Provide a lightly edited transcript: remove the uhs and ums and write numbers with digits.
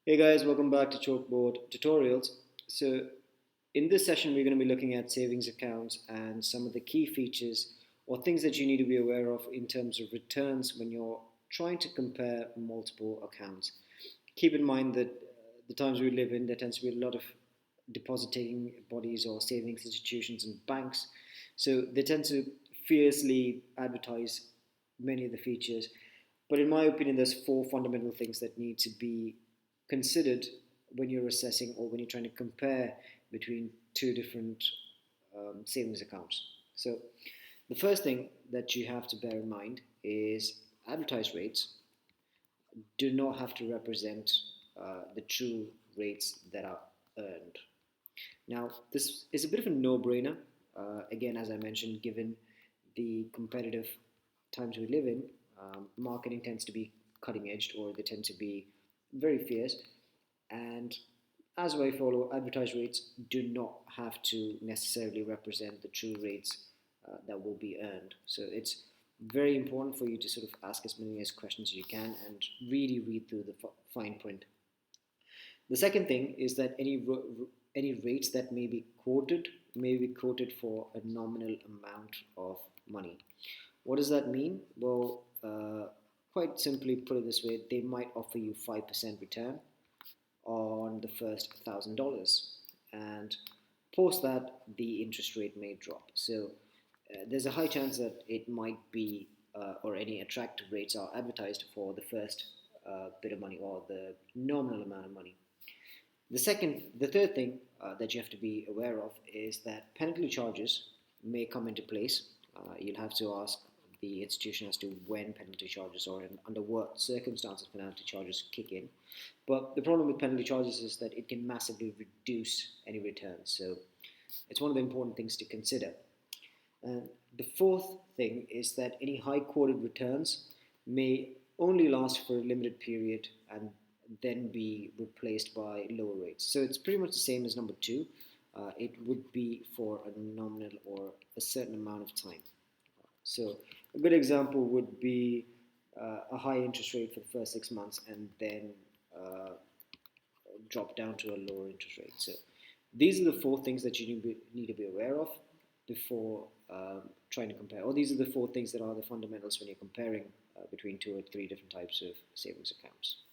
Hey guys, welcome back to Chalkboard Tutorials. So in this session, we're going to be looking at savings accounts and some of the key features or things that you need to be aware of in terms of returns when you're trying to compare multiple accounts. Keep in mind that the times we live in, there tends to be a lot of depositing bodies or savings institutions and banks. So they tend to fiercely advertise many of the features. But in my opinion, there's four fundamental things that need to be considered when you're assessing or when you're trying to compare between two different savings accounts. So the first thing that you have to bear in mind is advertised rates do not have to represent the true rates that are earned. Now, this is a bit of a no-brainer. Again, as I mentioned, given the competitive times we live in, marketing tends to be cutting-edged, or they tend to be very fierce. And as I follow, advertised rates do not have to necessarily represent the true rates that will be earned. So it's very important for you to sort of ask as many as questions as you can and really read through the fine print. The second thing is that any rates that may be quoted for a nominal amount of money. What does that mean? Well, quite simply put it this way, they might offer you 5% return on the first $1,000, and post that the interest rate may drop. So there's a high chance that it might be or any attractive rates are advertised for the first bit of money or the nominal amount of money. The third thing that you have to be aware of is that penalty charges may come into place. You'll have to ask the institution as to when penalty charges or under what circumstances penalty charges kick in. But the problem with penalty charges is that it can massively reduce any returns. So it's one of the important things to consider. And the fourth thing is that any high quoted returns may only last for a limited period and then be replaced by lower rates. So it's pretty much the same as number two. It would be for a nominal or a certain amount of time. So a good example would be a high interest rate for the first 6 months and then drop down to a lower interest rate. So these are the four things that you need to be aware of before trying to compare. Or these are the four things that are the fundamentals when you're comparing between two or three different types of savings accounts.